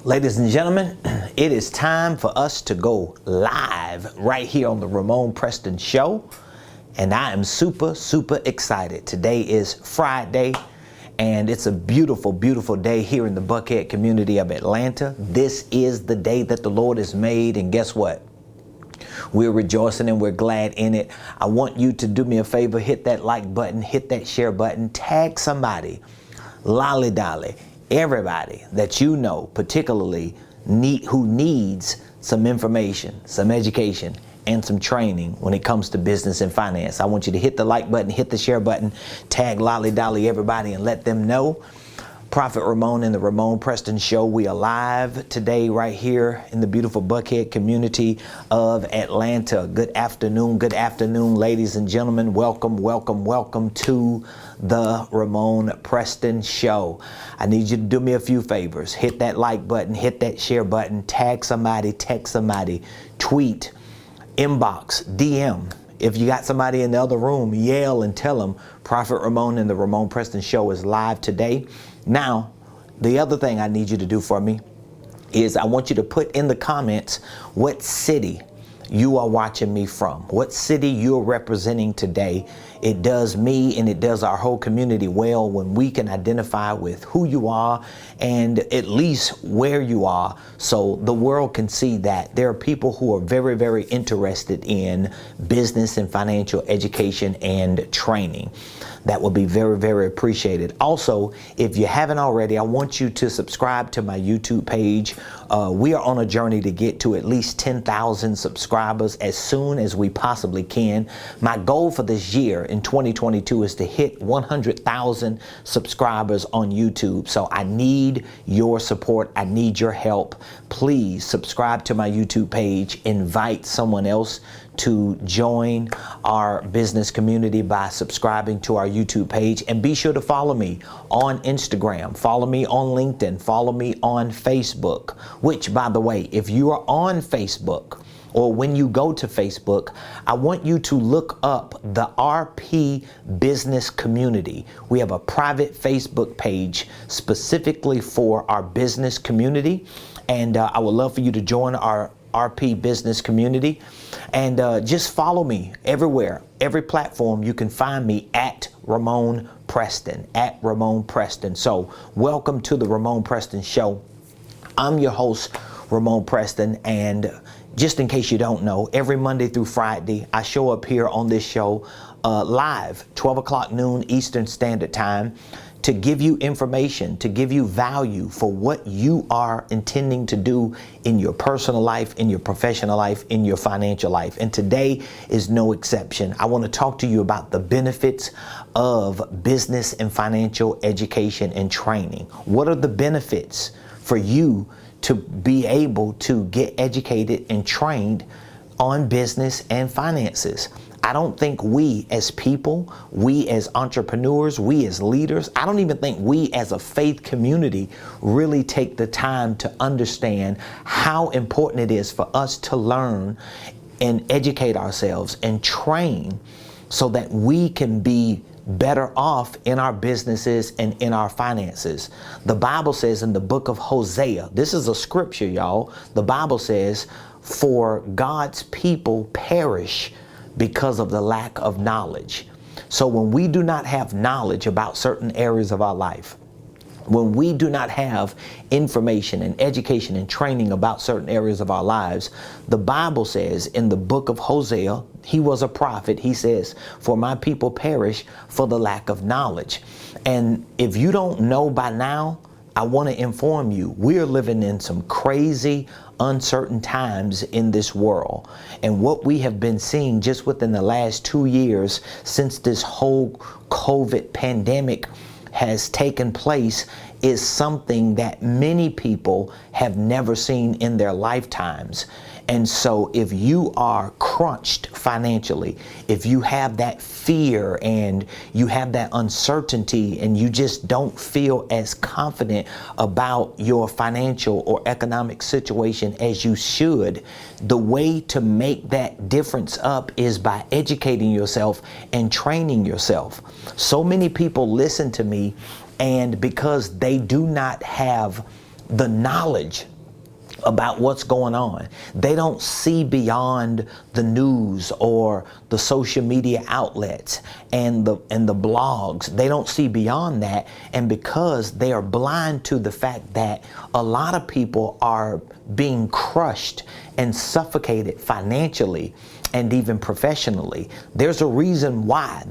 Ladies and gentlemen, it is time for us to go live right here on the Ramon Preston Show. And I am super excited. Today is Friday, and it's a beautiful day here in the Buckhead community of Atlanta. This is the day that the Lord has made, and guess what? We're rejoicing and we're glad in it. I want you to do me a favor, hit that like button, hit that share button, tag somebody, lolly dolly, everybody that you know, particularly who needs some information, some education, and some training when it comes to business and finance. I want you to hit the like button, hit the share button, tag lolly dolly everybody, and let them know. Prophet Ramon and the Ramon Preston Show. We are live today right here in the beautiful Buckhead community of Atlanta. Good afternoon, ladies and gentlemen. Welcome to the Ramon Preston Show. I need you to do me a few favors. Hit that like button, hit that share button, tag somebody, text somebody, tweet, inbox, DM. If you got somebody in the other room, yell and tell them Prophet Ramon and the Ramon Preston Show is live today. Now, the other thing I need you to do for me is I want you to put in the comments what city you are watching me from, what city you're representing today. It does me and it does our whole community well when we can identify with who you are and at least where you are, so the world can see that there are people who are very interested in business and financial education and training. That will be very appreciated. Also, if you haven't already, I want you to subscribe to my YouTube page. We are on a journey to get to at least 10,000 subscribers as soon as we possibly can. My goal for this year in 2022 is to hit 100,000 subscribers on YouTube. So I need your support. I need your help. Please subscribe to my YouTube page. Invite someone else to join our business community by subscribing to our YouTube page, and be sure to follow me on Instagram, follow me on LinkedIn, follow me on Facebook, which, by the way, if you are on Facebook or when you go to Facebook, I want you to look up the RP Business Community. We have a private Facebook page specifically for our business community, and I would love for you to join our RP Business Community, and just follow me everywhere, every platform. You can find me at Ramon Preston, So welcome to the Ramon Preston Show. I'm your host, Ramon Preston, and just in case you don't know, every Monday through Friday, I show up here on this show live, 12 o'clock noon Eastern Standard Time, to give you information, to give you value for what you are intending to do in your personal life, in your professional life, in your financial life. And today is no exception. I want to talk to you about the benefits of business and financial education and training. What are the benefits for you to be able to get educated and trained on business and finances? I don't think we as people, we as entrepreneurs, we as leaders, I don't even think we as a faith community really take the time to understand how important it is for us to learn and educate ourselves and train so that we can be better off in our businesses and in our finances. The Bible says in the book of Hosea, this is a scripture, y'all. The Bible says, "For God's people perish because of the lack of knowledge." So when we do not have knowledge about certain areas of our life, when we do not have information and education and training about certain areas of our lives, the Bible says in the book of Hosea, he was a prophet, he says, "For my people perish for the lack of knowledge." And if you don't know by now, I want to inform you, we're living in some crazy, uncertain times in this world. And what we have been seeing just within the last 2 years since this whole COVID pandemic has taken place is something that many people have never seen in their lifetimes. And so if you are crunched financially, if you have that fear and you have that uncertainty and you just don't feel as confident about your financial or economic situation as you should, the way to make that difference up is by educating yourself and training yourself. So many people listen to me, and because they do not have the knowledge about what's going on. They don't see beyond the news or the social media outlets and the blogs. They don't see beyond that, and because they are blind to the fact that a lot of people are being crushed and suffocated financially and even professionally. There's a reason why.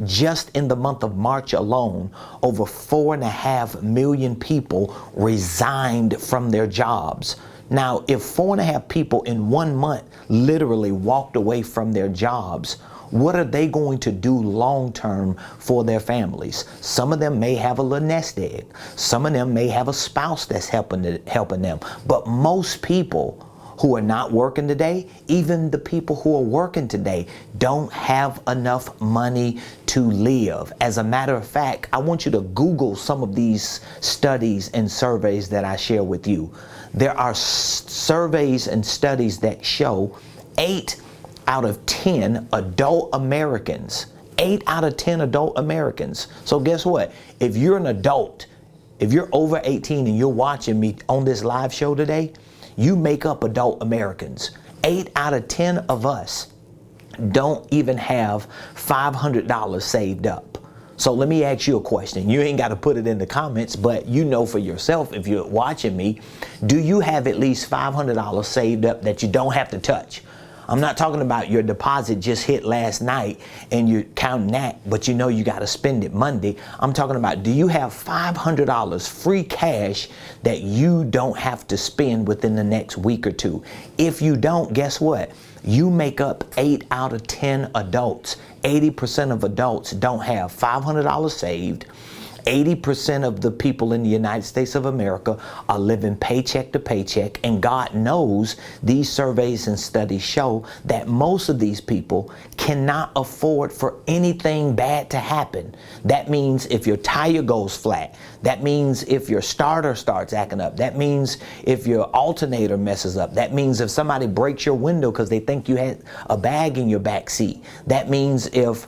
Just in the month of March alone, over 4.5 million people resigned from their jobs. Now, if 4.5 people in 1 month literally walked away from their jobs, what are they going to do long term for their families? Some of them may have a little nest egg. Some of them may have a spouse that's helping them. But most people who are not working today, even the people who are working today, don't have enough money to live. As a matter of fact, I want you to Google some of these studies and surveys that I share with you. There are surveys and studies that show 8 out of 10 adult Americans, 8 out of 10 adult Americans. So guess what? If you're an adult, if you're over 18 and you're watching me on this live show today, you make up adult Americans. 8 out of 10 of us don't even have $500 saved up. So let me ask you a question. You ain't got to put it in the comments, but you know for yourself, if you're watching me, do you have at least $500 saved up that you don't have to touch? I'm not talking about your deposit just hit last night and you're counting that, but you know you got to spend it Monday. I'm talking about, do you have $500 free cash that you don't have to spend within the next week or two? If you don't, guess what? You make up 8 out of 10 adults. 80% of adults don't have $500 saved. 80% of the people in the United States of America are living paycheck to paycheck, and God knows these surveys and studies show that most of these people cannot afford for anything bad to happen. That means if your tire goes flat, that means if your starter starts acting up, that means if your alternator messes up, that means if somebody breaks your window because they think you had a bag in your back seat, that means if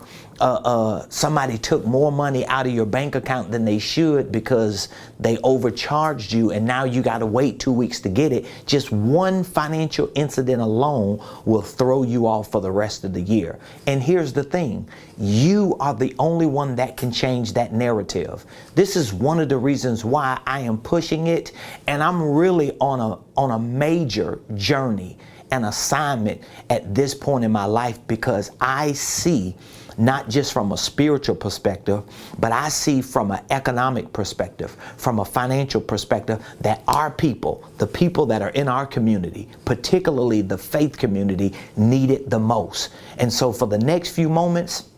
somebody took more money out of your bank account than they should because they overcharged you and now you got to wait 2 weeks to get it. Just one financial incident alone will throw you off for the rest of the year. And here's the thing, you are the only one that can change that narrative. This is one of the reasons why I am pushing it, and I'm really on a major journey and assignment at this point in my life, because I see not just from a spiritual perspective, but I see from an economic perspective, from a financial perspective, that our people, the people that are in our community, particularly the faith community, need it the most. And so for the next few moments,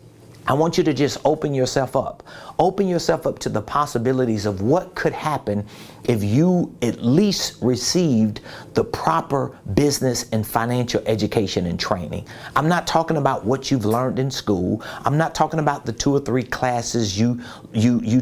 I want you to just open yourself up. Open yourself up to the possibilities of what could happen if you at least received the proper business and financial education and training. I'm not talking about what you've learned in school. I'm not talking about the 2 or 3 classes you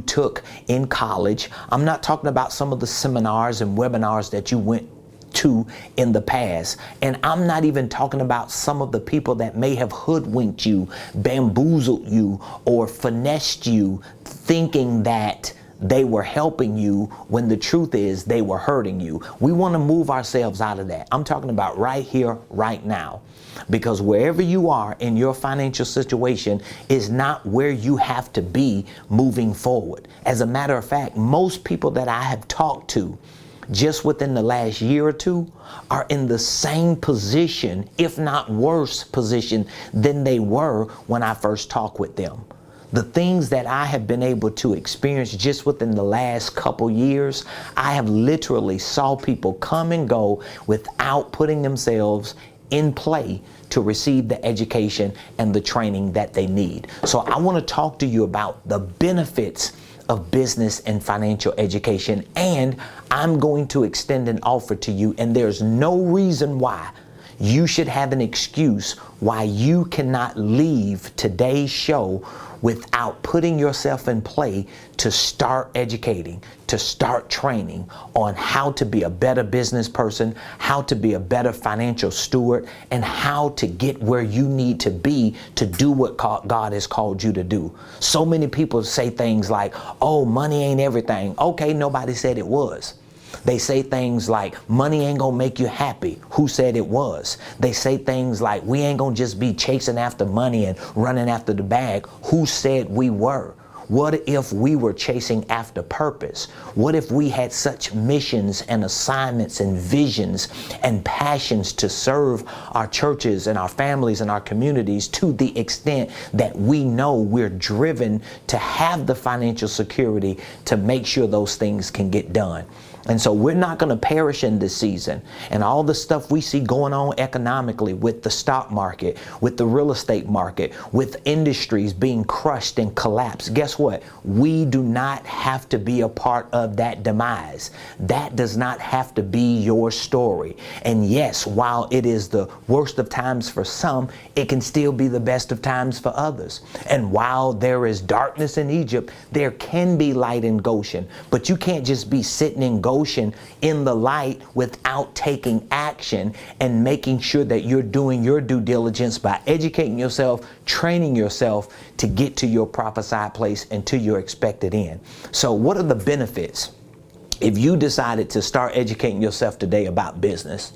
took in college. I'm not talking about some of the seminars and webinars that you went to in the past. And I'm not even talking about some of the people that may have hoodwinked you, bamboozled you, or finessed you, thinking that they were helping you when the truth is they were hurting you. We want to move ourselves out of that. I'm talking about right here, right now. Because wherever you are in your financial situation is not where you have to be moving forward. As a matter of fact, most people that I have talked to just within the last year or two are in the same position, if not worse position than they were when I first talked with them. The things that I have been able to experience just within the last couple years, I have literally saw people come and go without putting themselves in play to receive the education and the training that they need. So I want to talk to you about the benefits of business and financial education, and I'm going to extend an offer to you, and there's no reason why you should have an excuse why you cannot leave today's show without putting yourself in play to start educating, to start training on how to be a better business person, how to be a better financial steward, and how to get where you need to be to do what God has called you to do. So many people say things like, oh, money ain't everything. Okay, nobody said it was. They say things like, money ain't gonna make you happy. Who said it was? They say things like, we ain't gonna just be chasing after money and running after the bag. Who said we were? What if we were chasing after purpose? What if we had such missions and assignments and visions and passions to serve our churches and our families and our communities to the extent that we know we're driven to have the financial security to make sure those things can get done? And so we're not going to perish in this season. And all the stuff we see going on economically with the stock market, with the real estate market, with industries being crushed and collapsed. Guess what? We do not have to be a part of that demise. That does not have to be your story. And yes, while it is the worst of times for some, it can still be the best of times for others. And while there is darkness in Egypt, there can be light in Goshen. But you can't just be sitting in Goshen in the light without taking action and making sure that you're doing your due diligence by educating yourself, training yourself to get to your prophesied place and to your expected end. So what are the benefits if you decided to start educating yourself today about business?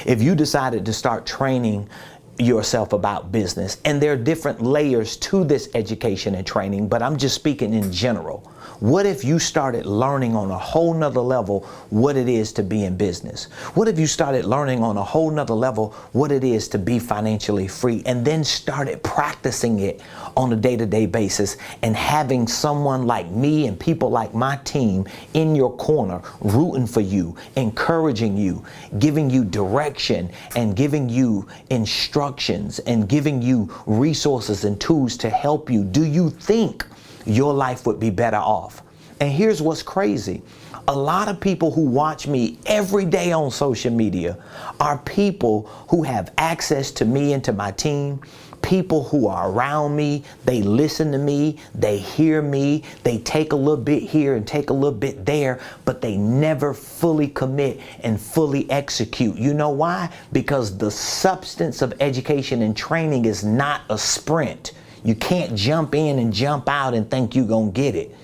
If you decided to start training yourself about business, and there are different layers to this education and training, but I'm just speaking in general. What if you started learning on a whole nother level what it is to be in business? What if you started learning on a whole nother level what it is to be financially free, and then started practicing it on a day-to-day basis and having someone like me and people like my team in your corner rooting for you, encouraging you, giving you direction and giving you instructions and giving you resources and tools to help you? Do you think your life would be better off? And here's what's crazy. A lot of people who watch me every day on social media are people who have access to me and to my team, people who are around me. They listen to me, they hear me, they take a little bit here and take a little bit there, but they never fully commit and fully execute. You know why? Because the substance of education and training is not a sprint. You can't jump in and jump out and think you're going to get it.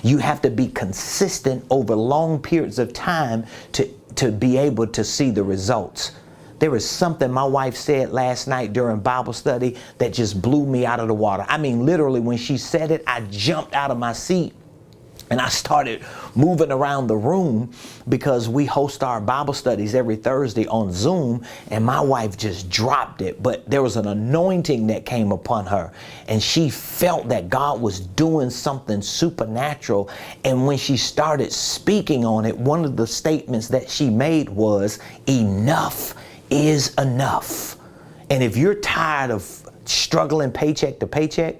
You have to be consistent over long periods of time to be able to see the results. There is something my wife said last night during Bible study that just blew me out of the water. I mean, literally, when she said it, I jumped out of my seat and I started moving around the room because we host our Bible studies every Thursday on Zoom, and my wife just dropped it. But there was an anointing that came upon her, and she felt that God was doing something supernatural. And when she started speaking on it, one of the statements that she made was, enough is enough. And if you're tired of struggling paycheck to paycheck,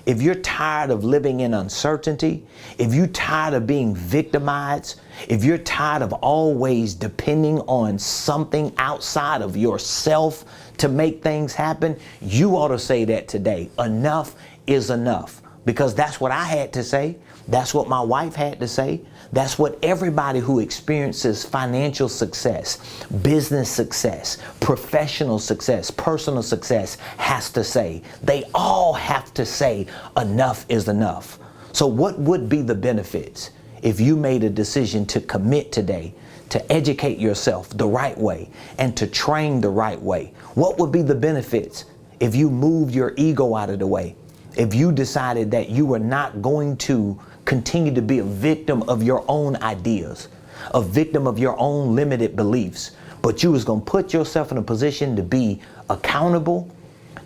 if you're tired of living in uncertainty, if you're tired of being victimized, if you're tired of always depending on something outside of yourself to make things happen, you ought to say that today. Enough is enough. Because that's what I had to say. That's what my wife had to say. That's what everybody who experiences financial success, business success, professional success, personal success has to say. They all have to say enough is enough. So what would be the benefits if you made a decision to commit today to educate yourself the right way and to train the right way? What would be the benefits if you moved your ego out of the way? If you decided that you were not going to continue to be a victim of your own ideas, a victim of your own limited beliefs, but you was going to put yourself in a position to be accountable,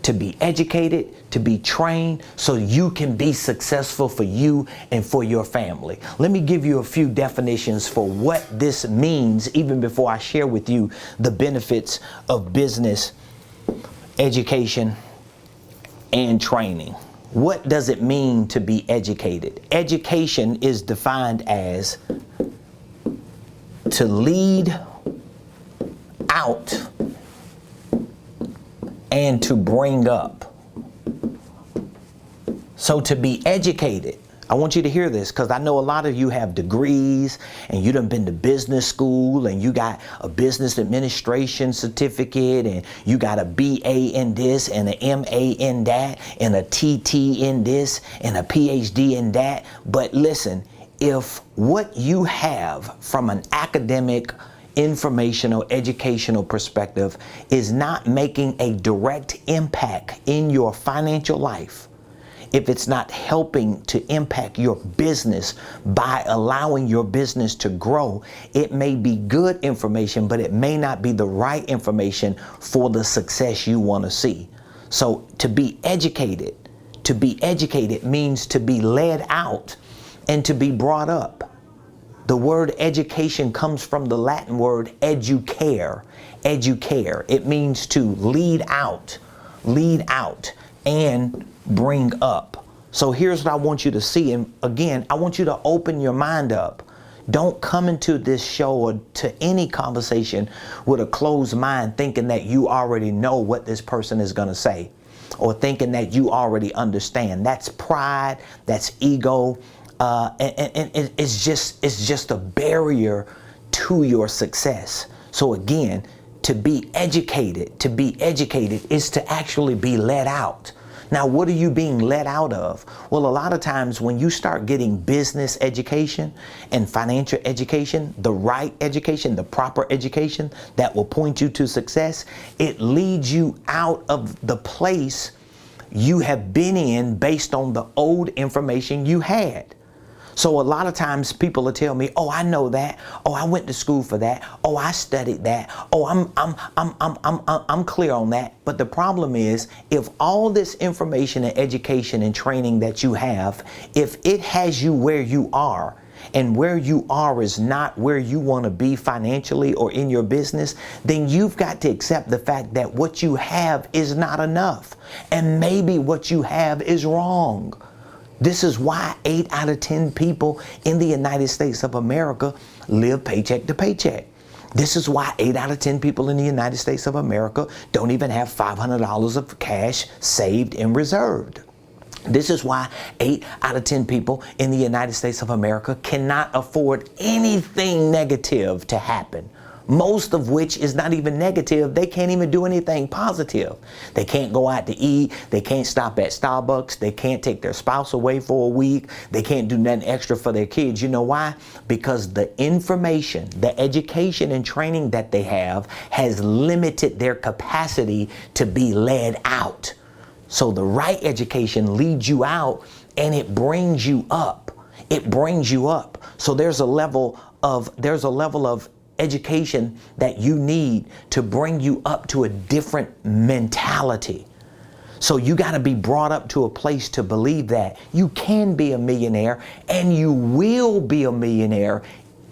to be educated, to be trained, so you can be successful for you and for your family. Let me give you a few definitions for what this means, even before I share with you the benefits of business, education, and training. What does it mean to be educated? Education is defined as to lead out and to bring up. So to be educated, I want you to hear this, because I know a lot of you have degrees and you done been to business school and you got a business administration certificate and you got a BA in this and an MA in that and a TT in this and a PhD in that. But listen, if what you have from an academic, informational, educational perspective is not making a direct impact in your financial life, if it's not helping to impact your business by allowing your business to grow, it may be good information, but it may not be the right information for the success you want to see. So to be educated means to be led out and to be brought up. The word education comes from the Latin word educare. Educare. It means to lead out, and bring up. So here's what I want you to see. And again, I want you to open your mind up. Don't come into this show or to any conversation with a closed mind thinking that you already know what this person is going to say, or thinking that you already understand. That's pride, that's ego, and it's just a barrier to your success. So again, to be educated is to actually be led out. Now, what are you being led out of? Well, a lot of times when you start getting business education and financial education, the right education, the proper education that will point you to success, it leads you out of the place you have been in based on the old information you had. So a lot of times people will tell me, oh, I know that. Oh, I went to school for that. Oh, I studied that. Oh, I'm clear on that. But the problem is, if all this information and education and training that you have, if it has you where you are, and where you are is not where you want to be financially or in your business, then you've got to accept the fact that what you have is not enough. And maybe what you have is wrong. This is why 8 out of 10 people in the United States of America live paycheck to paycheck. This is why 8 out of 10 people in the United States of America don't even have $500 of cash saved and reserved. This is why 8 out of 10 people in the United States of America cannot afford anything negative to happen. Most of which is not even negative. They can't even do anything positive. They can't go out to eat. They can't stop at Starbucks. They can't take their spouse away for a week. They can't do nothing extra for their kids. You know why? Because the information, the education and training that they have has limited their capacity to be led out. So the right education leads you out and it brings you up. It brings you up. So there's a level of education that you need to bring you up to a different mentality. So you got to be brought up to a place to believe that you can be a millionaire and you will be a millionaire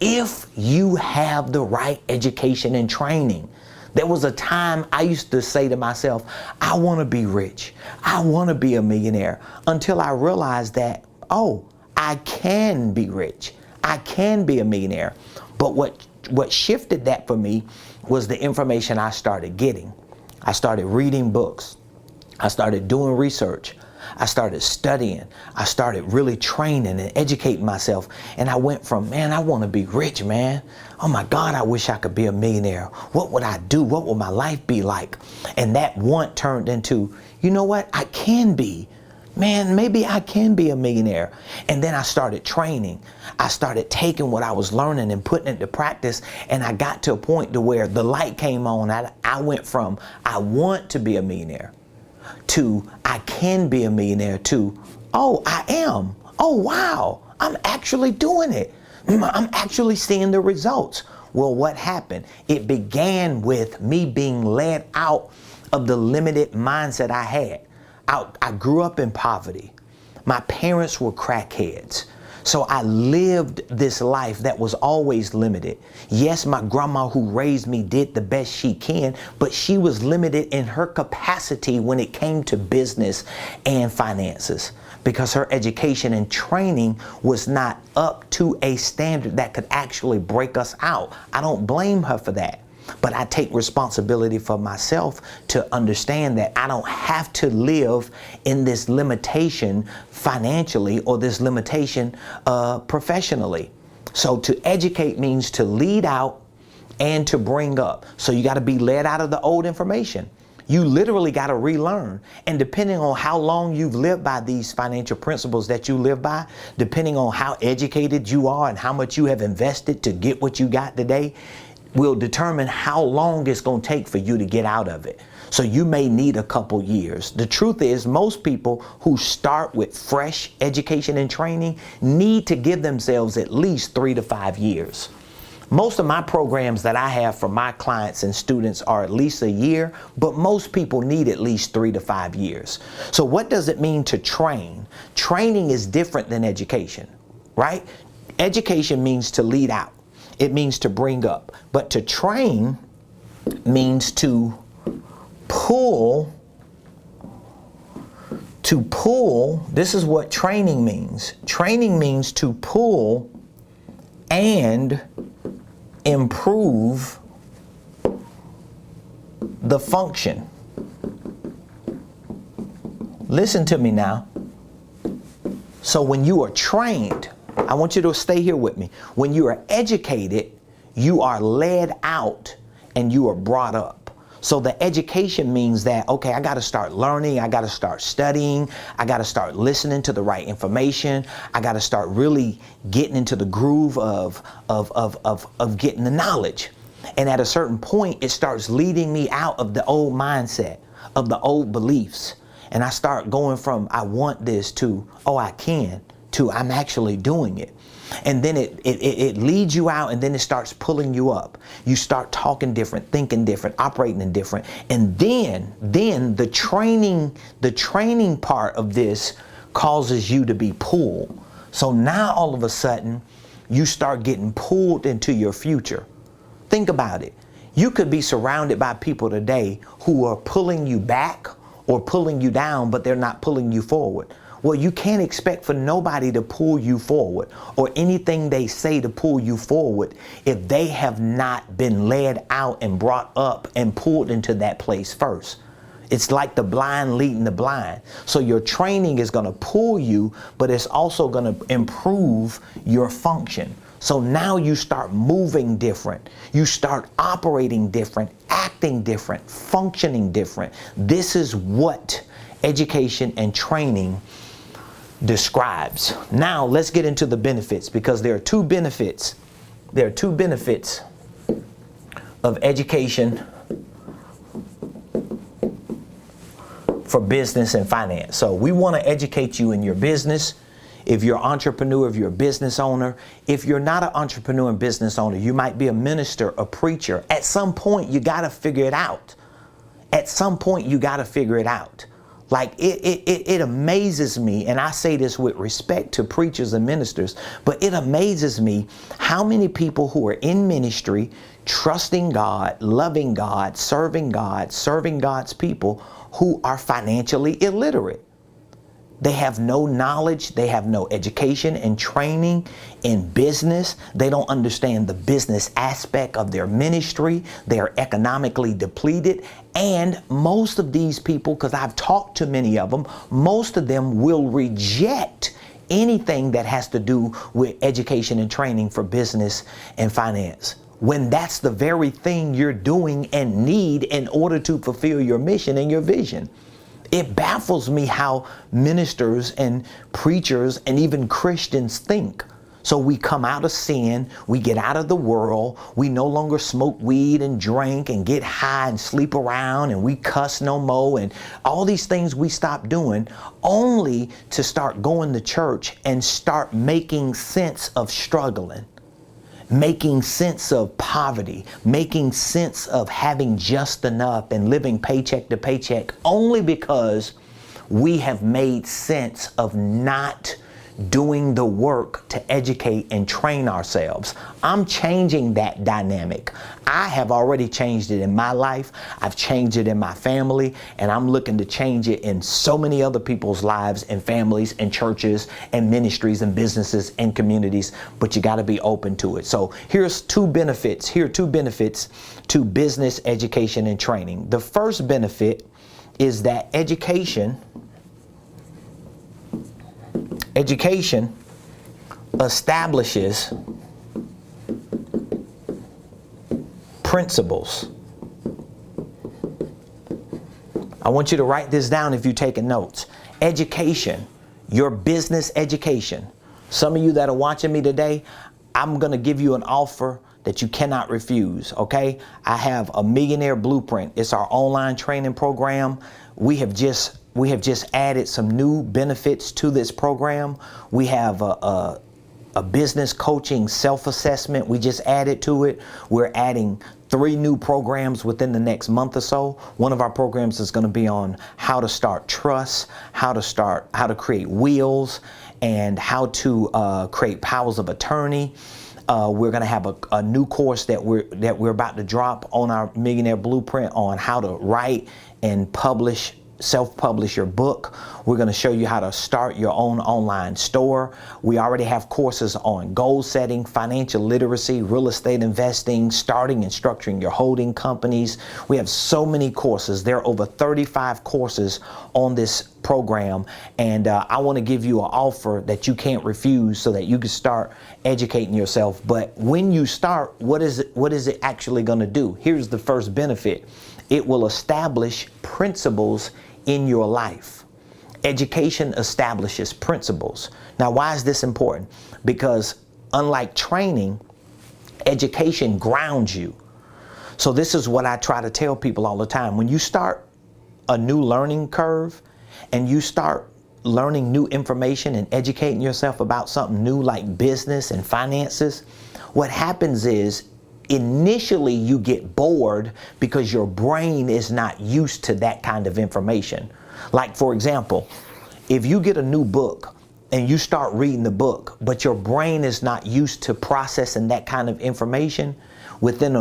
if you have the right education and training. There was a time I used to say to myself, I want to be rich. I want to be a millionaire, until I realized that, oh, I can be rich. I can be a millionaire. But what shifted that for me was the information I started getting. I started reading books. I started doing research. I started studying. I started really training and educating myself. And I went from, man, I want to be rich, man. Oh my God, I wish I could be a millionaire. What would I do? What would my life be like? And that want turned into, you know what? I can be. Man, maybe I can be a millionaire. And then I started training. I started taking what I was learning and putting it into practice. And I got to a point to where the light came on. I went from, I want to be a millionaire, to I can be a millionaire, to, oh, I am. Oh, wow, I'm actually doing it. I'm actually seeing the results. Well, what happened? It began with me being led out of the limited mindset I had. I grew up in poverty. My parents were crackheads. So I lived this life that was always limited. Yes, my grandma who raised me did the best she can, but she was limited in her capacity when it came to business and finances, because her education and training was not up to a standard that could actually break us out. I don't blame her for that. But I take responsibility for myself to understand that I don't have to live in this limitation financially or this limitation professionally. So to educate means to lead out and to bring up. So you got to be led out of the old information. You literally got to relearn. And depending on how long you've lived by these financial principles that you live by, depending on how educated you are and how much you have invested to get what you got today, will determine how long it's going to take for you to get out of it. So you may need a couple years. The truth is, most people who start with fresh education and training need to give themselves at least 3 to 5 years. Most of my programs that I have for my clients and students are at least a year, but most people need at least 3 to 5 years. So what does it mean to train? Training is different than education, right? Education means to lead out. It means to bring up. But to train means to pull. This is what training means. Training means to pull and improve the function. Listen to me now. So when you are trained, I want you to stay here with me. When you are educated, you are led out and you are brought up. So the education means that, okay, I got to start learning. I got to start studying. I got to start listening to the right information. I got to start really getting into the groove of getting the knowledge. And at a certain point, it starts leading me out of the old mindset, of the old beliefs. And I start going from, I want this, to, oh, I can, to I'm actually doing it. And then it leads you out, and then it starts pulling you up. You start talking different, thinking different, operating different. And then the training part of this causes you to be pulled. So now all of a sudden you start getting pulled into your future. Think about it. You could be surrounded by people today who are pulling you back or pulling you down, but they're not pulling you forward. Well, you can't expect for nobody to pull you forward or anything they say to pull you forward if they have not been led out and brought up and pulled into that place first. It's like the blind leading the blind. So your training is going to pull you, but it's also going to improve your function. So now you start moving different. You start operating different, acting different, functioning different. This is what education and training describes. Now let's get into the benefits, because there are two benefits. There are two benefits of education for business and finance. So we want to educate you in your business. If you're an entrepreneur, if you're a business owner, if you're not an entrepreneur and business owner, you might be a minister, a preacher. At some point, you got to figure it out. At some point, you got to figure it out. Like it amazes me, and I say this with respect to preachers and ministers, but it amazes me how many people who are in ministry, trusting God, loving God, serving God's people, who are financially illiterate. They have no knowledge, they have no education and training in business. They don't understand the business aspect of their ministry. They are economically depleted. And most of these people, because I've talked to many of them, most of them will reject anything that has to do with education and training for business and finance, when that's the very thing you're doing and need in order to fulfill your mission and your vision. It baffles me how ministers and preachers and even Christians think. So we come out of sin, we get out of the world, we no longer smoke weed and drink and get high and sleep around, and we cuss no more, and all these things we stop doing, only to start going to church and start making sense of struggling, making sense of poverty, making sense of having just enough and living paycheck to paycheck, only because we have made sense of not doing the work to educate and train ourselves. I'm changing that dynamic. I have already changed it in my life. I've changed it in my family, and I'm looking to change it in so many other people's lives and families and churches and ministries and businesses and communities, but you got to be open to it. So here's two benefits. Here are two benefits to business education and training. The first benefit is that education establishes principles. I want you to write this down if you're taking notes. Education, your business education. Some of you that are watching me today, I'm going to give you an offer that you cannot refuse, okay? I have a Millionaire Blueprint. It's our online training program. We have just added some new benefits to this program. We have a business coaching self-assessment. We just added to it. We're adding 3 new programs within the next month or so. One of our programs is going to be on how to start trust, how to create wheels, and how to create powers of attorney. We're going to have a new course that we're about to drop on our Millionaire Blueprint on how to write and self-publish your book. We're going to show you how to start your own online store. We already have courses on goal setting, financial literacy, real estate investing, starting and structuring your holding companies. We have so many courses. There are over 35 courses on this program, and I want to give you an offer that you can't refuse so that you can start educating yourself. But when you start, what is it actually going to do? Here's the first benefit. It will establish principles in your life. Education establishes principles. Now, why is this important? Because unlike training, education grounds you. So this is what I try to tell people all the time. When you start a new learning curve and you start learning new information and educating yourself about something new like business and finances, what happens is initially you get bored because your brain is not used to that kind of information. Like, for example, if you get a new book and you start reading the book, but your brain is not used to processing that kind of information, within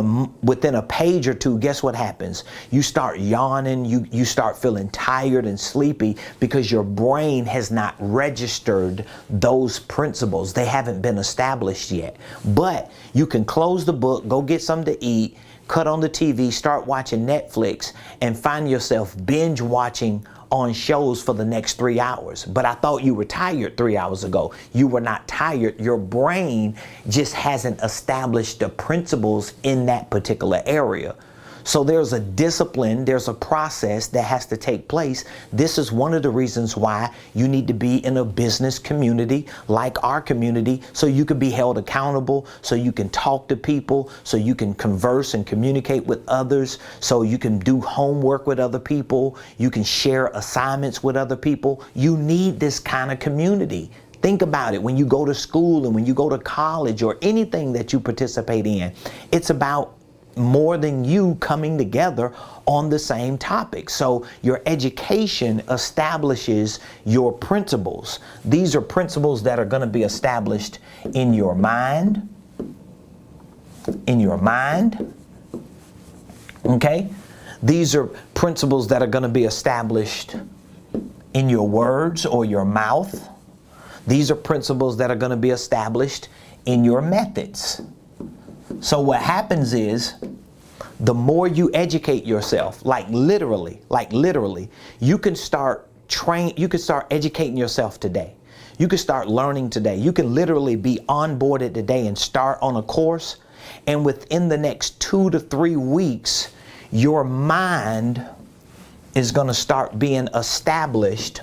a page or two, guess what happens? You start yawning, you start feeling tired and sleepy because your brain has not registered those principles. They haven't been established yet. But you can close the book, go get something to eat, cut on the TV, start watching Netflix, and find yourself binge watching on shows for the next 3 hours. But I thought you were tired 3 hours ago. You were not tired. Your brain just hasn't established the principles in that particular area. So there's a discipline, there's a process that has to take place. This is one of the reasons why you need to be in a business community like our community, so you can be held accountable, so you can talk to people, so you can converse and communicate with others, so you can do homework with other people, you can share assignments with other people. You need this kind of community. Think about it. When you go to school and when you go to college or anything that you participate in, it's about more than you coming together on the same topic. So your education establishes your principles. These are principles that are going to be established in your mind. Okay? These are principles that are going to be established in your words or your mouth. These are principles that are going to be established in your methods. So what happens is, the more you educate yourself, like literally, you can start educating yourself today. You can start learning today. You can literally be onboarded today and start on a course. And within the next 2 to 3 weeks, your mind is going to start being established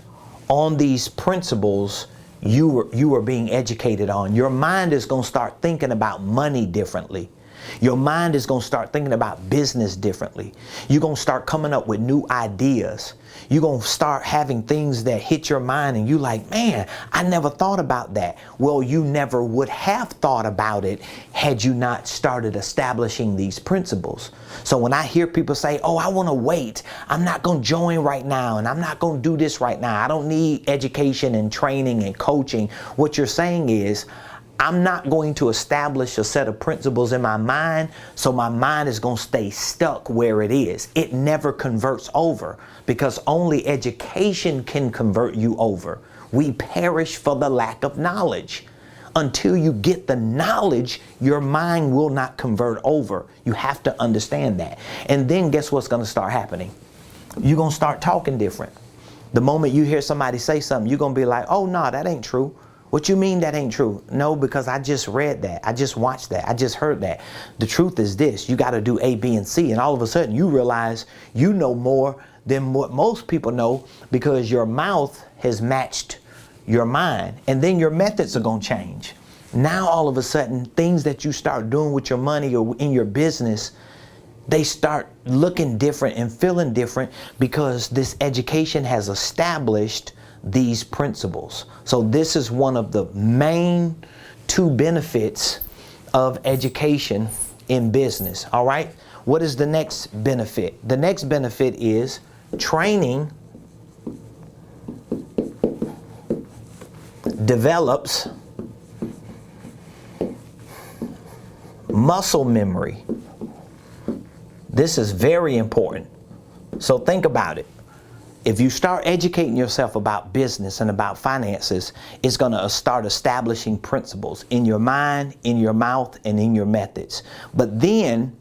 on these principles you are being educated on. Your mind is going to start thinking about money differently. Your mind is going to start thinking about business differently. You're going to start coming up with new ideas. You're going to start having things that hit your mind and you like, man, I never thought about that. Well, you never would have thought about it had you not started establishing these principles. So when I hear people say, oh, I want to wait, I'm not going to join right now, and I'm not going to do this right now, I don't need education and training and coaching, what you're saying is, I'm not going to establish a set of principles in my mind, so my mind is going to stay stuck where it is. It never converts over, because only education can convert you over. We perish for the lack of knowledge. Until you get the knowledge, your mind will not convert over. You have to understand that. And then guess what's going to start happening? You're going to start talking different. The moment you hear somebody say something, you're going to be like, oh, no, that ain't true. What you mean that ain't true? No, because I just read that. I just watched that. I just heard that. The truth is this. You got to do A, B, and C. And all of a sudden you realize you know more than what most people know, because your mouth has matched your mind. And then your methods are going to change. Now all of a sudden, things that you start doing with your money or in your business, they start looking different and feeling different, because this education has established these principles. So this is one of the main two benefits of education in business. All right. What is the next benefit? The next benefit is training develops muscle memory. This is very important. So think about it. If you start educating yourself about business and about finances, it's going to start establishing principles in your mind, in your mouth, and in your methods. But then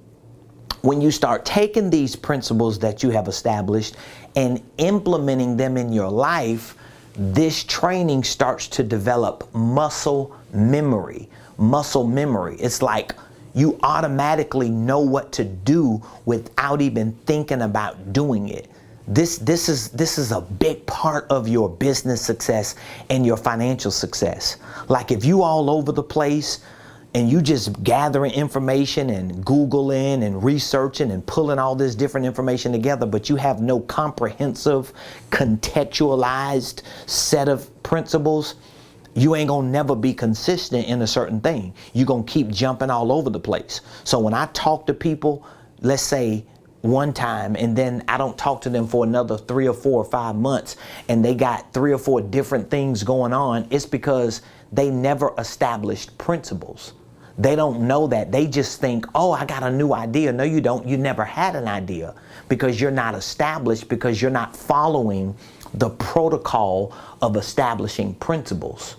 when you start taking these principles that you have established and implementing them in your life, this training starts to develop muscle memory. Muscle memory. It's like you automatically know what to do without even thinking about doing it. This is a big part of your business success and your financial success. Like if you all over the place and you just gathering information and Googling and researching and pulling all this different information together, but you have no comprehensive, contextualized set of principles, you ain't gonna never be consistent in a certain thing. You're gonna keep jumping all over the place. So when I talk to people, let's say one time, and then I don't talk to them for another 3 or 4 or 5 months, and they got 3 or 4 different things going on, it's because they never established principles. They don't know that. They just think, oh, I got a new idea. No, you don't. You never had an idea, because you're not established, because you're not following the protocol of establishing principles.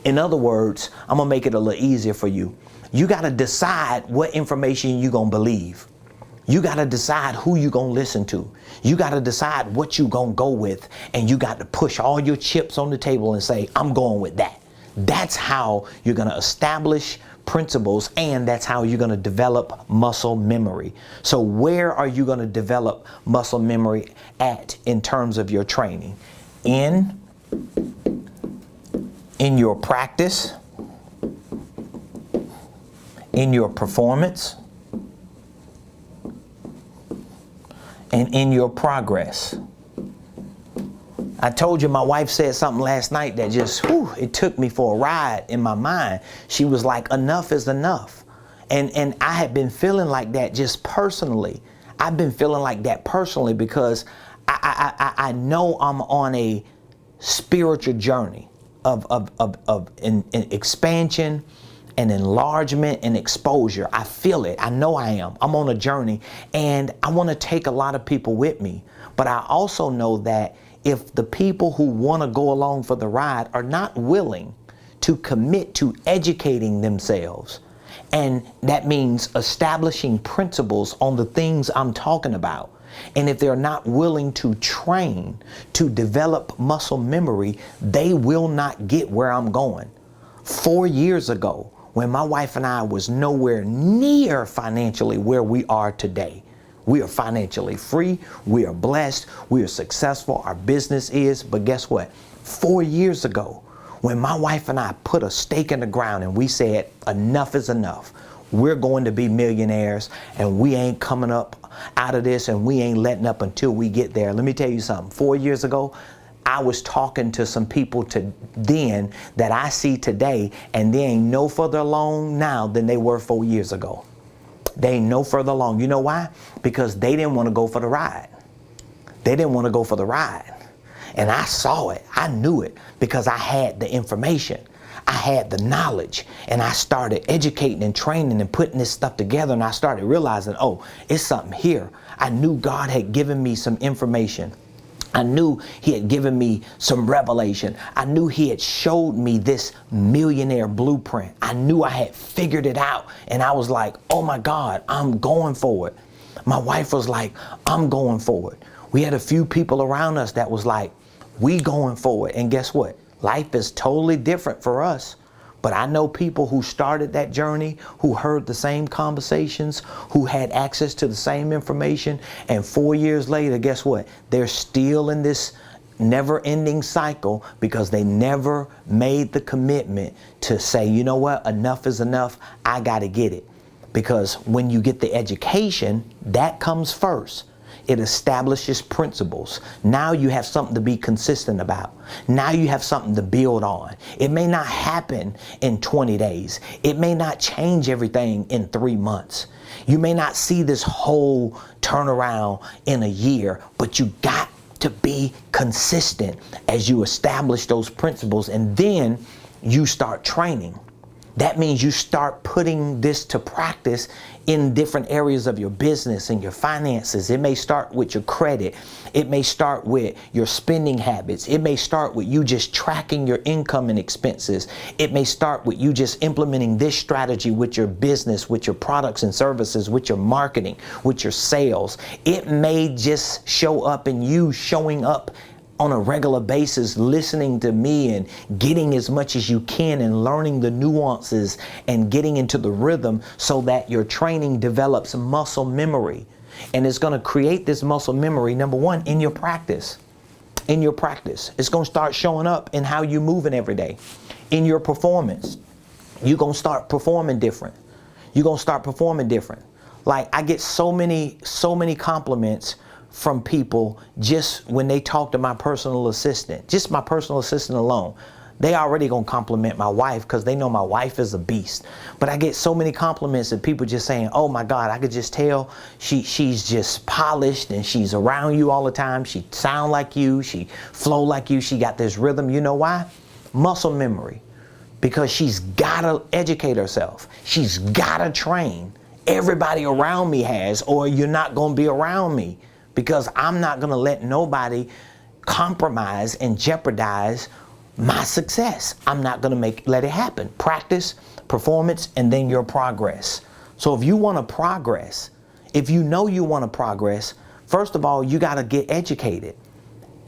In other words, I'm gonna make it a little easier for you. You gotta decide what information you're gonna believe. You got to decide who you're going to listen to. You got to decide what you're going to go with. And you got to push all your chips on the table and say, I'm going with that. That's how you're going to establish principles, and that's how you're going to develop muscle memory. So where are you going to develop muscle memory at in terms of your training? In your practice, in your performance, and in your progress. I told you my wife said something last night that just, it took me for a ride in my mind. She was like, enough is enough. And I had been feeling like that just personally. I've been feeling like that personally because I know I'm on a spiritual journey of expansion and enlargement and exposure. I feel it. I know I am. I'm on a journey, and I want to take a lot of people with me. But I also know that if the people who want to go along for the ride are not willing to commit to educating themselves, and that means establishing principles on the things I'm talking about, and if they're not willing to train to develop muscle memory, they will not get where I'm going. 4 years ago, when my wife and I was nowhere near financially where we are today. We are financially free. We are blessed. We are successful. Our business is. But guess what? 4 years ago, when my wife and I put a stake in the ground and we said, enough is enough. We're going to be millionaires, and we ain't coming up out of this, and we ain't letting up until we get there. Let me tell you something. 4 years ago, I was talking to some people then that I see today, and they ain't no further along now than they were 4 years ago. They ain't no further along. You know why? Because they didn't want to go for the ride. They didn't want to go for the ride. And I saw it. I knew it because I had the information. I had the knowledge, and I started educating and training and putting this stuff together, and I started realizing, oh, it's something here. I knew God had given me some information. I knew he had given me some revelation. I knew he had showed me this millionaire blueprint. I knew I had figured it out, and I was like, oh my God, I'm going for it. My wife was like, I'm going for it. We had a few people around us that was like, we going for it. And guess what? Life is totally different for us. But I know people who started that journey, who heard the same conversations, who had access to the same information. And 4 years later, guess what? They're still in this never-ending cycle because they never made the commitment to say, you know what? Enough is enough. I got to get it. Because when you get the education, that comes first. It establishes principles. Now you have something to be consistent about. Now you have something to build on. It may not happen in 20 days. It may not change everything in 3 months. You may not see this whole turnaround in a year, but you got to be consistent as you establish those principles, and then you start training. That means you start putting this to practice in different areas of your business and your finances. It may start with your credit. It may start with your spending habits. It may start with you just tracking your income and expenses. It may start with you just implementing this strategy with your business, with your products and services, with your marketing, with your sales. It may just show up in you showing up on a regular basis, listening to me and getting as much as you can and learning the nuances and getting into the rhythm so that your training develops muscle memory. And it's going to create this muscle memory, number one, in your practice. In your practice. It's going to start showing up in how you're moving every day. In your performance. You're going to start performing different. You're going to start performing different. Like, I get so many compliments from people just when they talk to my personal assistant, just my personal assistant alone. They already gonna compliment my wife because they know my wife is a beast. But I get so many compliments of people just saying, oh my God, I could just tell she's just polished and she's around you all the time. She sound like you, she flow like you, she got this rhythm. You know why? Muscle memory. Because she's gotta educate herself. She's gotta train. Everybody around me has, or you're not gonna be around me. Because I'm not going to let nobody compromise and jeopardize my success. I'm not going to let it happen. Practice, performance, and then your progress. So if you want to progress, if you know you want to progress, first of all, you got to get educated.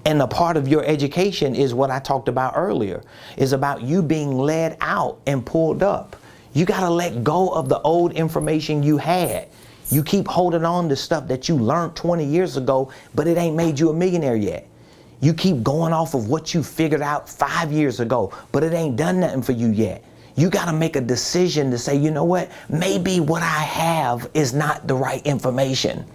And a part of your education is what I talked about earlier, is about you being led out and pulled up. You got to let go of the old information you had. You keep holding on to stuff that you learned 20 years ago, but it ain't made you a millionaire yet. You keep going off of what you figured out 5 years ago, but it ain't done nothing for you yet. You got to make a decision to say, you know what? Maybe what I have is not the right information.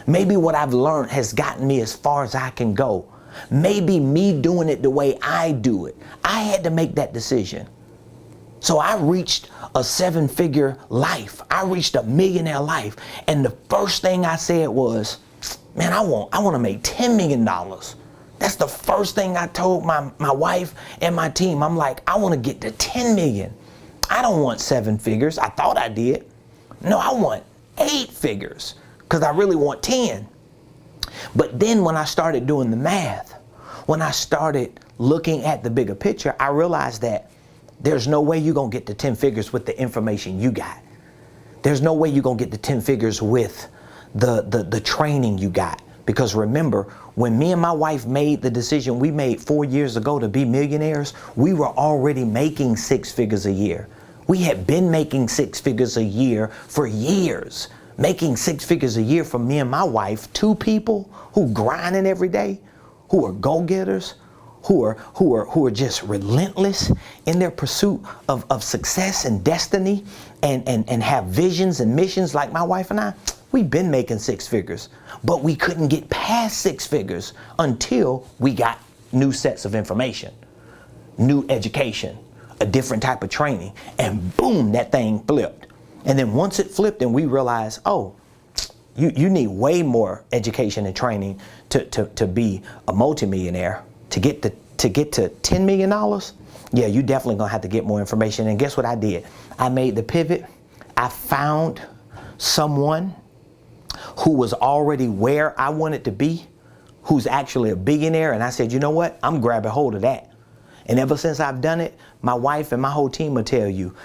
Maybe what I've learned has gotten me as far as I can go. Maybe me doing it the way I do it. I had to make that decision. So I reached a 7-figure life. I reached a millionaire life. And the first thing I said was, man, I want to make $10 million. That's the first thing I told my wife and my team. I'm like, I want to get to 10 million. I don't want 7 figures. I thought I did. No, I want 8 figures because I really want 10. But then when I started doing the math, when I started looking at the bigger picture, I realized that there's no way you're going to get to 10 figures with the information you got. There's no way you're going to get to 10 figures with the training you got. Because remember, when me and my wife made the decision we made 4 years ago to be millionaires, we were already making 6 figures a year. We had been making 6 figures a year for years. Making 6 figures a year for me and my wife, 2 people who grinding every day, who are go-getters, who are just relentless in their pursuit of success and destiny and have visions and missions like my wife and I. We've been making six figures, but we couldn't get past six figures until we got new sets of information, new education, a different type of training, and boom, that thing flipped. And then once it flipped and we realized, oh, you need way more education and training to be a multimillionaire. To get to $10 million, yeah, you definitely gonna have to get more information. And guess what I did? I made the pivot. I found someone who was already where I wanted to be, who's actually a billionaire. And I said, you know what? I'm grabbing hold of that. And ever since I've done it, my wife and my whole team will tell you,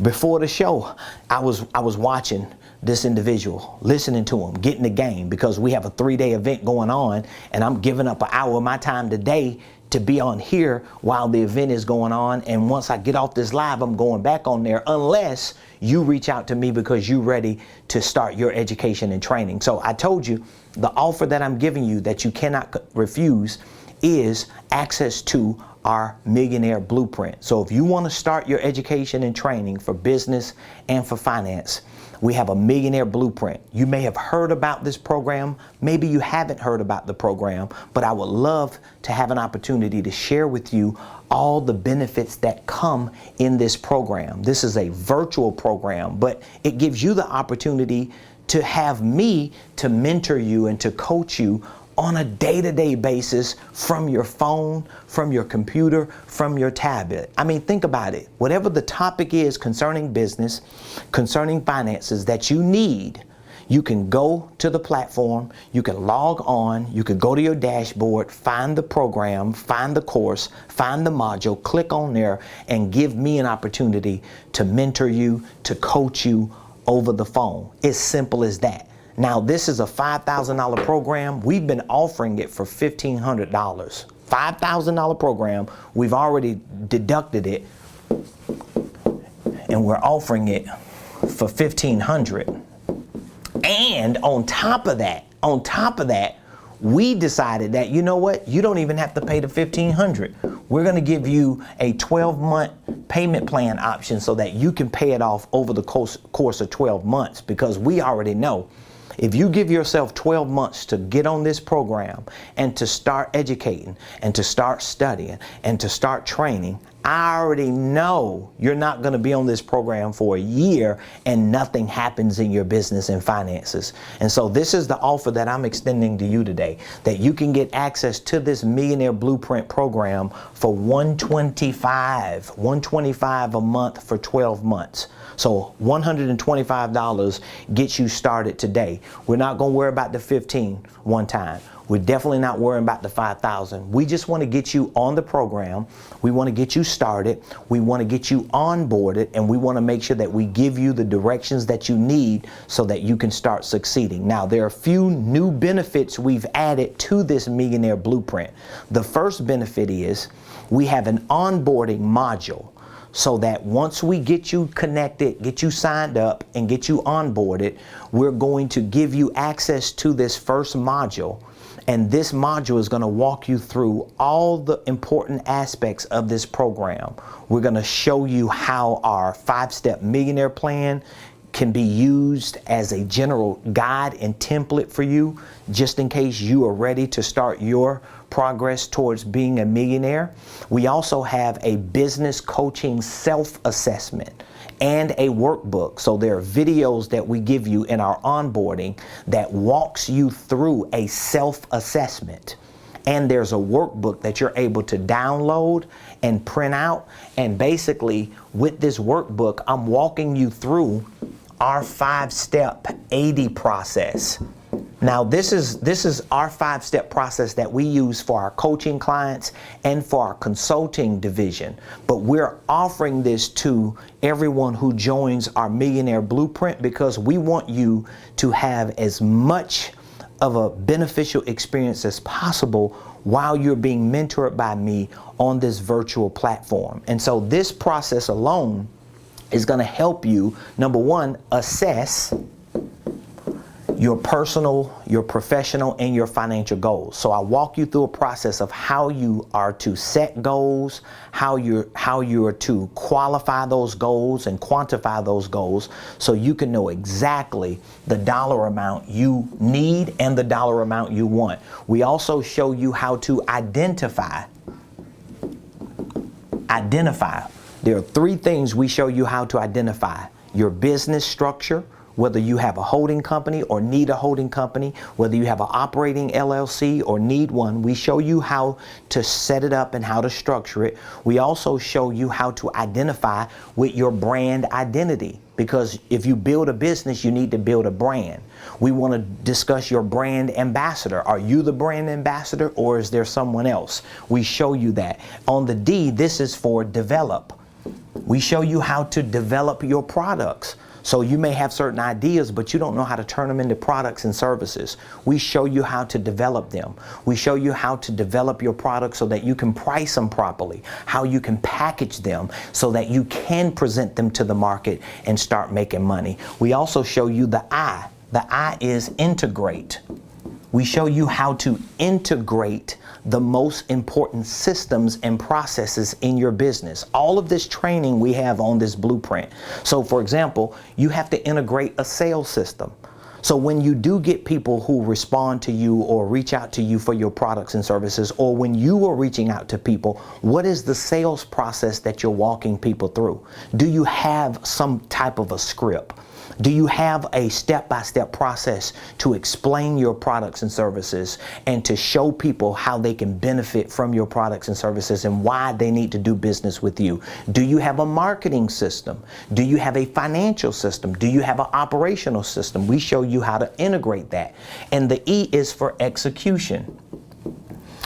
before the show, I was watching this individual, listening to him, getting the game, because we have a 3-day event going on, and I'm giving up an hour of my time today to be on here while the event is going on. And once I get off this live, I'm going back on there, unless you reach out to me because you're ready to start your education and training. So I told you, the offer that I'm giving you that you cannot refuse is access to our Millionaire Blueprint. So if you want to start your education and training for business and for finance, we have a Millionaire Blueprint. You may have heard about this program. Maybe you haven't heard about the program, but I would love to have an opportunity to share with you all the benefits that come in this program. This is a virtual program, but it gives you the opportunity to have me to mentor you and to coach you on a day-to-day basis from your phone, from your computer, from your tablet. I mean, think about it. Whatever the topic is concerning business, concerning finances that you need, you can go to the platform, you can log on, you can go to your dashboard, find the program, find the course, find the module, click on there, and give me an opportunity to mentor you, to coach you over the phone. It's simple as that. Now, this is a $5,000 program. We've been offering it for $1,500. $5,000 program. We've already deducted it, and we're offering it for $1,500. And on top of that, we decided that, you know what? You don't even have to pay the $1,500. We're going to give you a 12-month payment plan option so that you can pay it off over the course of 12 months, because we already know if you give yourself 12 months to get on this program and to start educating and to start studying and to start training, I already know you're not going to be on this program for a year and nothing happens in your business and finances. And so this is the offer that I'm extending to you today, that you can get access to this Millionaire Blueprint program for $125 a month for 12 months. So $125 gets you started today. We're not going to worry about the 15 one time. We're definitely not worrying about the 5,000. We just want to get you on the program. We want to get you started. We want to get you onboarded, and we want to make sure that we give you the directions that you need so that you can start succeeding. Now, there are a few new benefits we've added to this Millionaire Blueprint. The first benefit is we have an onboarding module, so that once we get you connected, get you signed up, and get you onboarded, we're going to give you access to this first module. And this module is going to walk you through all the important aspects of this program. We're going to show you how our 5-step millionaire plan can be used as a general guide and template for you, just in case you are ready to start your progress towards being a millionaire. We also have a business coaching self-assessment and a workbook. So there are videos that we give you in our onboarding that walks you through a self-assessment. And there's a workbook that you're able to download and print out. And basically, with this workbook, I'm walking you through our 5-step 80 process. Now, this is our 5-step process that we use for our coaching clients and for our consulting division. But we're offering this to everyone who joins our Millionaire Blueprint, because we want you to have as much of a beneficial experience as possible while you're being mentored by me on this virtual platform. And so this process alone is going to help you, number one, assess your personal, your professional, and your financial goals. So I walk you through a process of how you are to set goals, how you are to qualify those goals and quantify those goals so you can know exactly the dollar amount you need and the dollar amount you want. We also show you how to identify. There are 3 things we show you how to identify: your business structure, whether you have a holding company or need a holding company, whether you have an operating LLC or need one. We show you how to set it up and how to structure it. We also show you how to identify with your brand identity, because if you build a business, you need to build a brand. We want to discuss your brand ambassador. Are you the brand ambassador, or is there someone else? We show you that. On the D, this is for develop. We show you how to develop your products. So you may have certain ideas, but you don't know how to turn them into products and services. We show you how to develop them. We show you how to develop your products so that you can price them properly, how you can package them so that you can present them to the market and start making money. We also show you the I. The I is integrate. We show you how to integrate the most important systems and processes in your business. All of this training we have on this blueprint. So for example, you have to integrate a sales system. So when you do get people who respond to you or reach out to you for your products and services, or when you are reaching out to people, what is the sales process that you're walking people through? Do you have some type of a script? Do you have a step-by-step process to explain your products and services and to show people how they can benefit from your products and services and why they need to do business with you? Do you have a marketing system? Do you have a financial system? Do you have an operational system? We show you how to integrate that. And the E is for execution.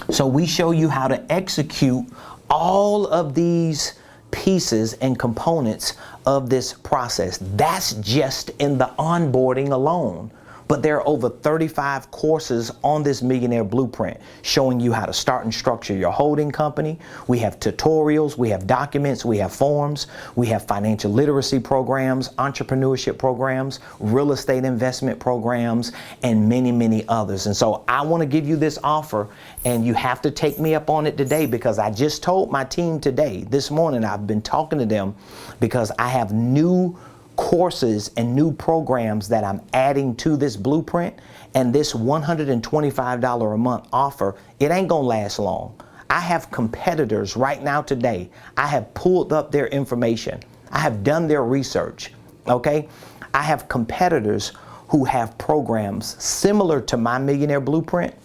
So we show you how to execute all of these pieces and components of this process. That's just in the onboarding alone. But there are over 35 courses on this Millionaire Blueprint showing you how to start and structure your holding company. We have tutorials, we have documents, we have forms, we have financial literacy programs, entrepreneurship programs, real estate investment programs, and many, many others. And so I want to give you this offer, and you have to take me up on it today, because I just told my team today, this morning, I've been talking to them because I have new courses and new programs that I'm adding to this blueprint, and this $125 a month offer, it ain't gonna last long. I have competitors right now today. I have pulled up their information. I have done their research, okay? I have competitors who have programs similar to my Millionaire Blueprint,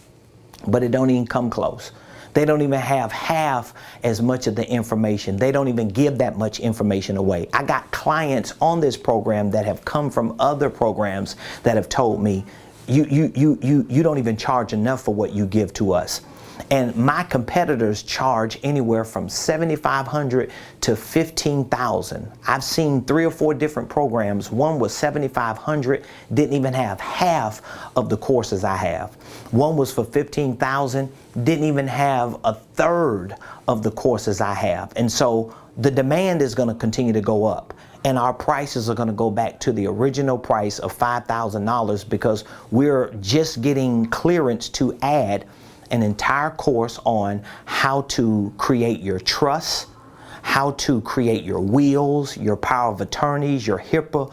but it don't even come close. They don't even have half as much of the information. They don't even give that much information away. I got clients on this program that have come from other programs that have told me, you don't even charge enough for what you give to us. And my competitors charge anywhere from $7,500 to $15,000. I've seen 3 or 4 different programs. One was $7,500, didn't even have half of the courses I have. One was for $15,000, didn't even have a third of the courses I have. And so the demand is going to continue to go up, and our prices are going to go back to the original price of $5,000, because we're just getting clearance to add an entire course on how to create your trust, how to create your wills, your power of attorneys, your HIPAA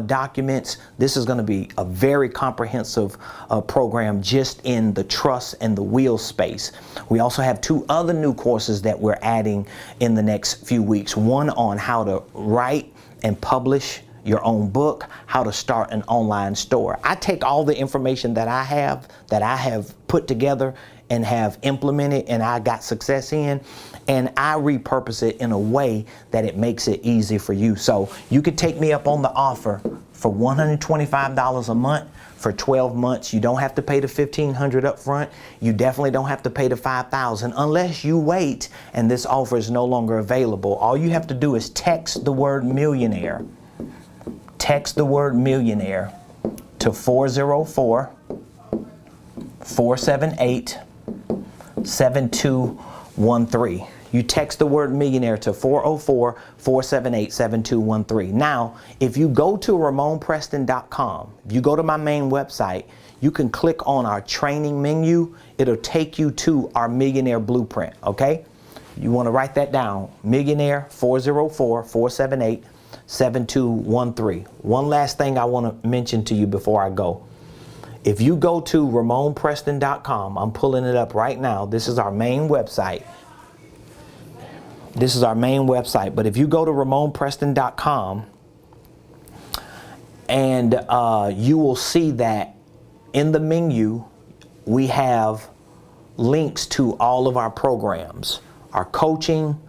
documents. This is going to be a very comprehensive program just in the trust and the will space. We also have 2 other new courses that we're adding in the next few weeks. One on how to write and publish your own book, how to start an online store. I take all the information that I have put together and have implemented and I got success in, and I repurpose it in a way that it makes it easy for you. So you could take me up on the offer for $125 a month for 12 months. You don't have to pay the $1,500 up front. You definitely don't have to pay the $5,000 unless you wait and this offer is no longer available. All you have to do is text the word millionaire. Text the word millionaire to 404-478-7213. You text the word millionaire to 404-478-7213. Now, if you go to RamonPreston.com, if you go to my main website, you can click on our training menu. It'll take you to our Millionaire Blueprint, okay? You want to write that down, Millionaire 404-478-7213. One last thing I want to mention to you before I go. If you go to RamonPreston.com, I'm pulling it up right now. This is our main website. This is our main website. But if you go to RamonPreston.com, and you will see that in the menu, we have links to all of our programs, our coaching,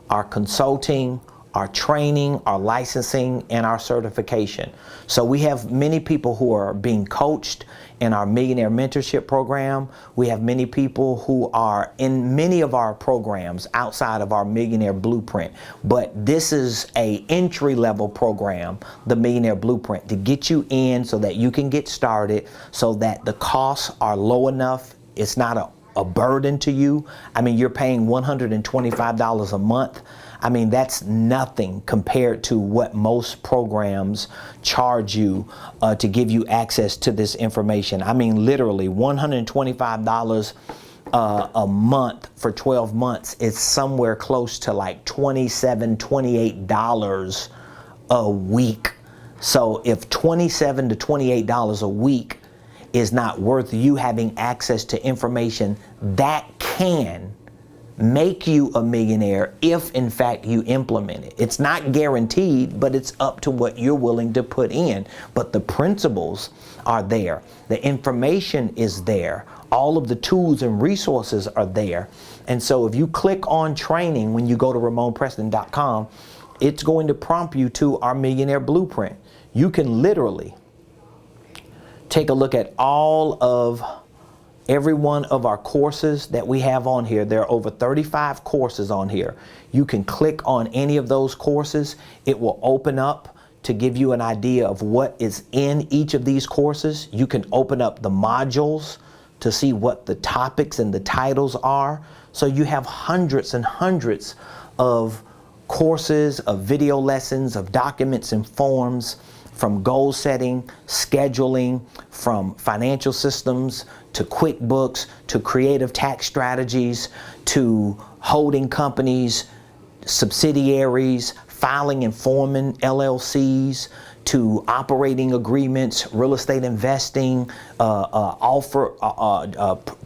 our consulting, our training, our licensing, and our certification. So we have many people who are being coached in our Millionaire Mentorship program. We have many people who are in many of our programs outside of our Millionaire Blueprint. But this is a entry-level program, the Millionaire Blueprint, to get you in so that you can get started, so that the costs are low enough. It's not a burden to you. I mean, you're paying $125 a month. I mean, that's nothing compared to what most programs charge you to give you access to this information. I mean, literally $125 a month for 12 months is somewhere close to like $27, $28 a week. So if $27 to $28 a week is not worth you having access to information that can make you a millionaire if in fact you implement it. It's not guaranteed, but it's up to what you're willing to put in. But the principles are there. The information is there. All of the tools and resources are there. And so if you click on training when you go to RamonPreston.com, it's going to prompt you to our Millionaire Blueprint. You can literally take a look at every one of our courses that we have on here. There are over 35 courses on here. You can click on any of those courses. It will open up to give you an idea of what is in each of these courses. You can open up the modules to see what the topics and the titles are. So you have hundreds and hundreds of courses, of video lessons, of documents and forms, from goal setting, scheduling, from financial systems, to QuickBooks, to creative tax strategies, to holding companies, subsidiaries, filing and forming LLCs, to operating agreements, real estate investing,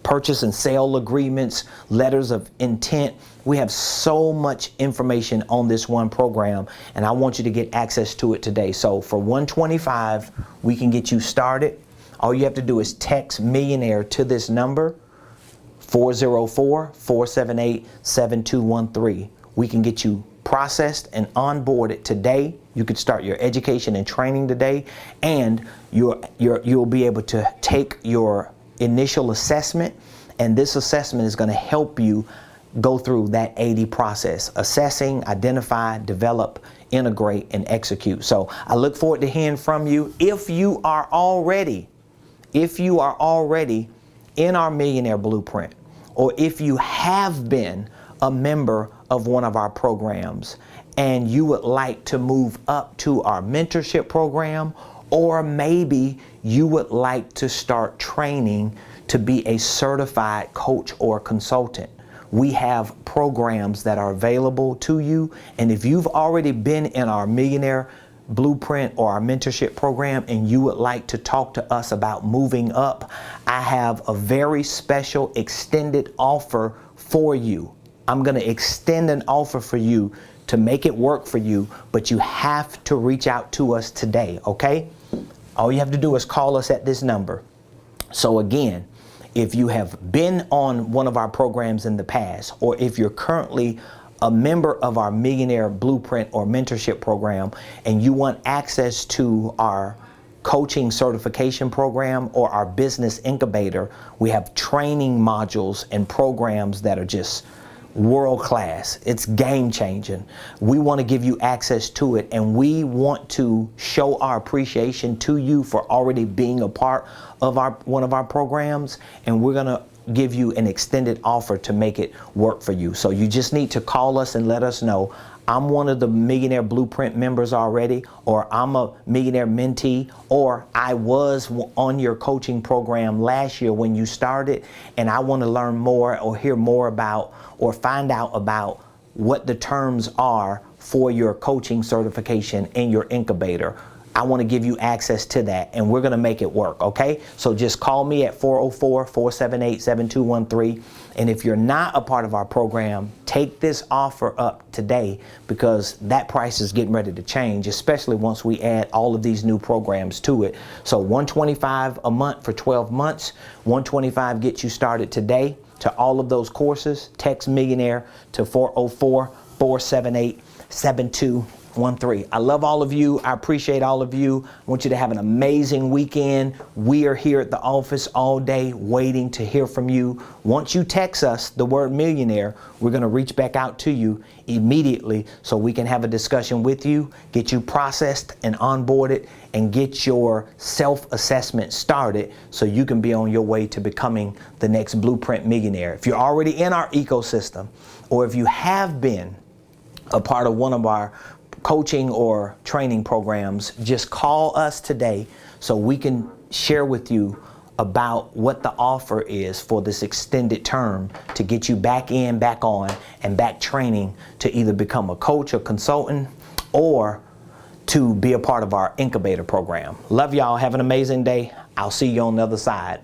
purchase and sale agreements, letters of intent. We have so much information on this one program, and I want you to get access to it today. So for $125, we can get you started. All you have to do is text millionaire to this number, 404-478-7213. We can get you processed and onboarded today. You could start your education and training today, and you'll be able to take your initial assessment, and this assessment is going to help you go through that 80 process: assessing, identify, develop, integrate, and execute. So I look forward to hearing from you. If you are already in our Millionaire Blueprint, or if you have been a member of one of our programs and you would like to move up to our mentorship program, or maybe you would like to start training to be a certified coach or consultant, we have programs that are available to you. And if you've already been in our Millionaire Blueprint or our mentorship program and you would like to talk to us about moving up, I have a very special extended offer for you. I'm going to extend an offer for you to make it work for you, but you have to reach out to us today, okay? All you have to do is call us at this number. So again, if you have been on one of our programs in the past, or if you're currently a member of our Millionaire Blueprint or mentorship program and you want access to our coaching certification program or our business incubator, we have training modules and programs that are just world class. It's game changing. We want to give you access to it, and we want to show our appreciation to you for already being a part of one of our programs, and we're going to give you an extended offer to make it work for you. So you just need to call us and let us know, I'm one of the Millionaire Blueprint members already, or I'm a Millionaire mentee, or I was on your coaching program last year when you started, and I want to learn more or hear more about or find out about what the terms are for your coaching certification in your incubator. I want to give you access to that, and we're going to make it work, okay? So just call me at 404-478-7213. And if you're not a part of our program, take this offer up today, because that price is getting ready to change, especially once we add all of these new programs to it. So $125 a month for 12 months. $125 gets you started today to all of those courses. Text Millionaire to 404-478-7213. I love all of you. I appreciate all of you. I want you to have an amazing weekend. We are here at the office all day waiting to hear from you. Once you text us the word millionaire, we're going to reach back out to you immediately so we can have a discussion with you, get you processed and onboarded, and get your self-assessment started so you can be on your way to becoming the next Blueprint millionaire. If you're already in our ecosystem, or if you have been a part of one of our coaching or training programs, just call us today so we can share with you about what the offer is for this extended term to get you back in, back on, and back training to either become a coach or consultant, or to be a part of our incubator program. Love y'all. Have an amazing day. I'll see you on the other side.